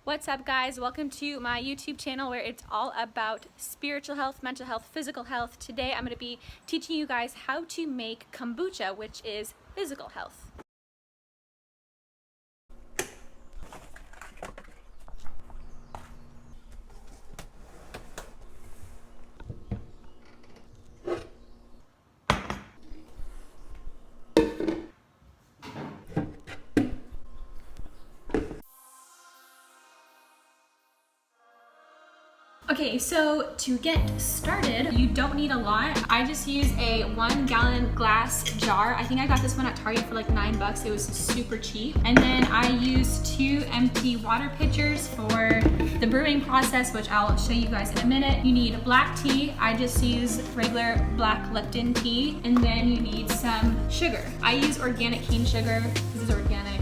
What's up, guys? Welcome to my YouTube channel where it's all about spiritual health, mental health, physical health. Today I'm going to be teaching you guys how to make kombucha, which is physical health. Okay, so to get started, you don't need a lot. I just use a 1 gallon glass jar. I think I got this one at Target for like $9. It was super cheap. And then I use 2 empty water pitchers for the brewing process, which I'll show you guys in a minute. You need black tea. I just use regular black Lipton tea. And then you need some sugar. I use organic cane sugar. This is organic.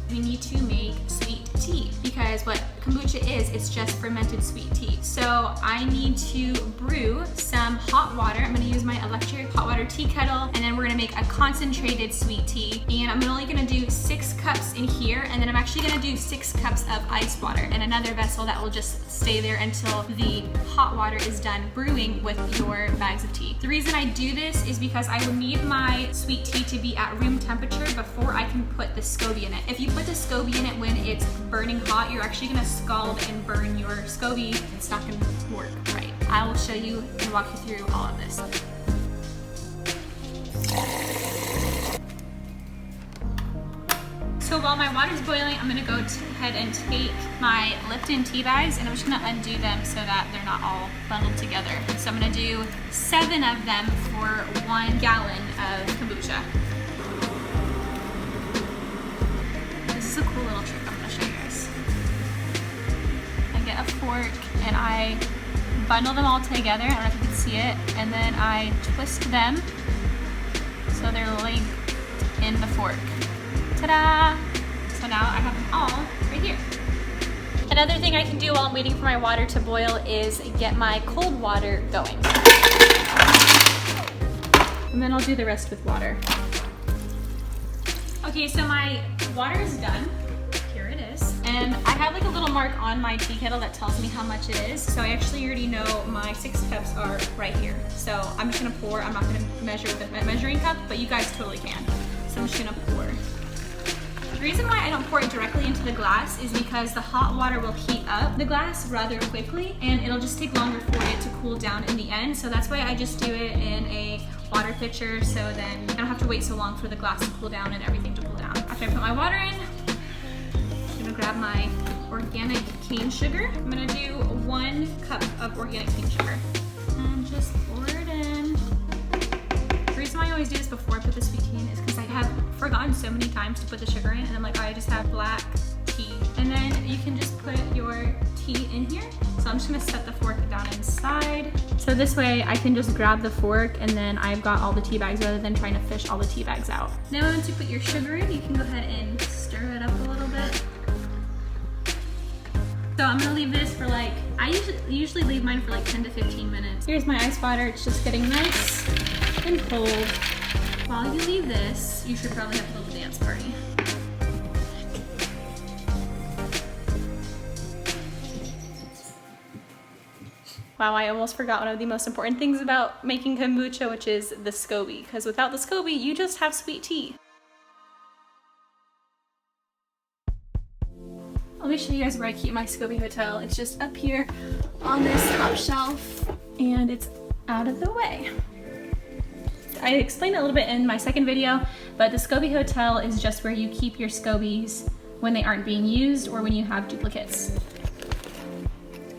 We need to make sweet tea because what kombucha is, it's just fermented sweet tea. So I need to brew some hot water. I'm gonna use my electric hot water tea kettle, and then we're gonna make a concentrated sweet tea. And I'm only gonna do 6 cups in here, and then I'm actually gonna do 6 cups of ice water in another vessel that will just stay there until the hot water is done brewing with your bags of tea. The reason I do this is because I will need my sweet tea to be at room temperature before I can put the SCOBY in it. If you put the SCOBY in it when it's burning hot, you're actually gonna scald and burn your SCOBY. It's not gonna work right. I will show you and walk you through all of this. So while my water's boiling, I'm gonna go ahead and take my Lipton tea bags and I'm just gonna undo them so that they're not all bundled together. So I'm gonna do 7 of them for 1 gallon of kombucha. This is a cool little trick I'm gonna show you guys. I get a fork and I bundle them all together. I don't know if you can see it. And then I twist them so they're linked in the fork. Ta-da! So now I have them all right here. Another thing I can do while I'm waiting for my water to boil is get my cold water going. And then I'll do the rest with water. Okay, so my water is done. Here it is. And I have like a little mark on my tea kettle that tells me how much it is. So I actually already know my 6 cups are right here. So I'm just gonna pour. I'm not gonna measure with a measuring cup, but you guys totally can. So I'm just gonna pour. The reason why I don't pour it directly into the glass is because the hot water will heat up the glass rather quickly and it'll just take longer for it to cool down in the end. So that's why I just do it in a water pitcher, so then I don't have to wait so long for the glass to cool down and everything to cool down. After I put my water in, I'm gonna grab my organic cane sugar. I'm gonna do 1 cup of organic cane sugar and just pour it in. The reason why I always do this before I put the sweet tea in is because I have forgotten so many times to put the sugar in, and I'm like, oh, I just have black tea. And then you can just put your tea in here. So I'm just gonna set the fork down inside. So this way I can just grab the fork and then I've got all the tea bags rather than trying to fish all the tea bags out. Now once you put your sugar in, you can go ahead and stir it up a little bit. So I'm gonna leave this for like, I usually leave mine for like 10 to 15 minutes. Here's my ice water. It's just getting nice and cold. While you leave this, you should probably have a little dance party. Wow, I almost forgot one of the most important things about making kombucha, which is the SCOBY, because without the SCOBY, you just have sweet tea. Let me show you guys where I keep my SCOBY hotel. It's just up here on this top shelf, and it's out of the way. I explained it a little bit in my second video, but the SCOBY hotel is just where you keep your SCOBYs when they aren't being used or when you have duplicates.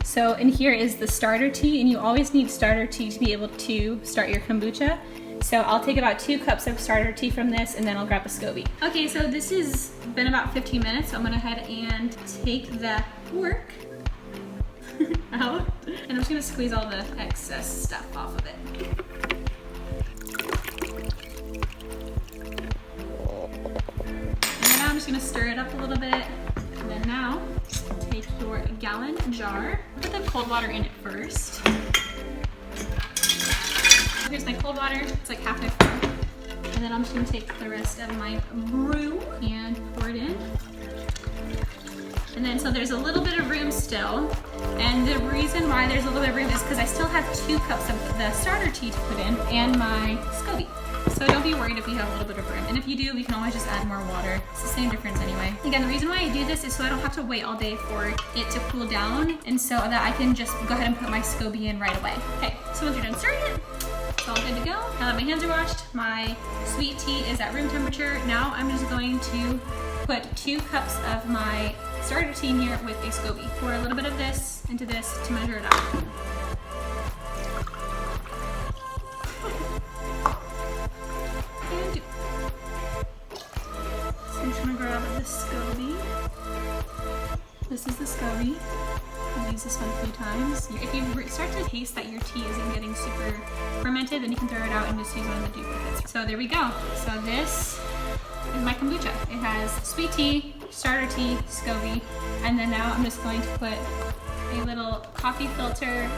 So in here is the starter tea, and you always need starter tea to be able to start your kombucha. So I'll take about 2 cups of starter tea from this, and then I'll grab a SCOBY. Okay, so this has been about 15 minutes, so I'm gonna head and take the fork out, and I'm just gonna squeeze all the excess stuff off of it. And now I'm just gonna stir it up a little bit, and then now take your gallon jar, put the cold water in it first. Here's my cold water, it's like half my fork. And then I'm just gonna take the rest of my brew and pour it in. And then so there's a little bit of room still. And the reason why there's a little bit of room is because I still have 2 cups of the starter tea to put in and my Scooby. So don't be worried if you have a little bit of room. And if you do, we can always just add more water. It's the same difference anyway. Again, the reason why I do this is so I don't have to wait all day for it to cool down, and so that I can just go ahead and put my Scooby in right away. Okay, so once you're done stirring it, it's all good to go. Now that my hands are washed, my sweet tea is at room temperature. Now I'm just going to put 2 cups of my starter tea in here with a Scooby. Pour a little bit of this into this to measure it out. So I'm just gonna grab the Scooby. This is the Scooby. I've used this one a few times. If you start to taste that your tea isn't getting super fermented, then you can throw it out and just use one of the duplicates. So there we go. So this is my kombucha. It has sweet tea, starter tea, Scooby, and then now I'm just going to put a little coffee filter,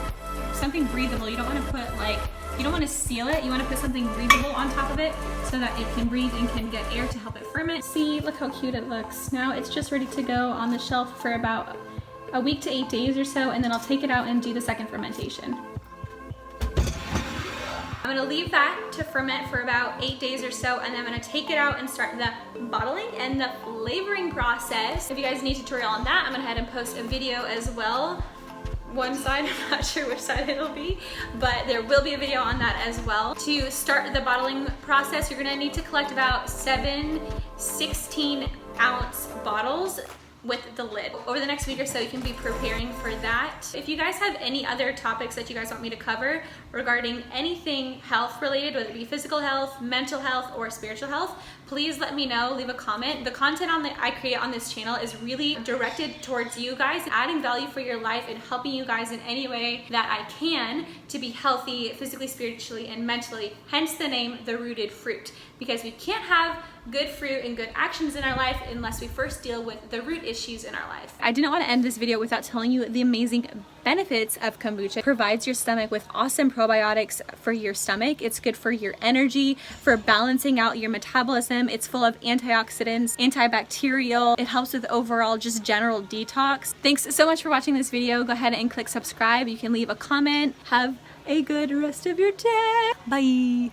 something breathable. You don't want to put like, you don't want to seal it. You want to put something breathable on top of it so that it can breathe and can get air to help it ferment. See, look how cute it looks. Now it's just ready to go on the shelf for about a week to 8 days or so, and then I'll take it out and do the second fermentation. I'm gonna leave that to ferment for about 8 days or so, and then I'm gonna take it out and start the bottling and the flavoring process. If you guys need a tutorial on that, I'm gonna head and post a video as well. One side, I'm not sure which side it'll be, but there will be a video on that as well. To start the bottling process, you're gonna need to collect about 7 16-ounce bottles with the lid. Over the next week or so, you can be preparing for that. If you guys have any other topics that you guys want me to cover regarding anything health related, whether it be physical health, mental health, or spiritual health, please let me know, leave a comment. The content I create on this channel is really directed towards you guys, adding value for your life and helping you guys in any way that I can to be healthy physically, spiritually, and mentally, hence the name The Rooted Fruit, because we can't have good fruit and good actions in our life unless we first deal with the root issues in our life. I didn't want to end this video without telling you the amazing benefits of kombucha. It provides your stomach with awesome probiotics for your stomach. It's good for your energy, for balancing out your metabolism. It's full of antioxidants, antibacterial. It helps with overall just general detox. Thanks so much for watching this video. Go ahead and click subscribe. You can leave a comment. Have a good rest of your day. Bye.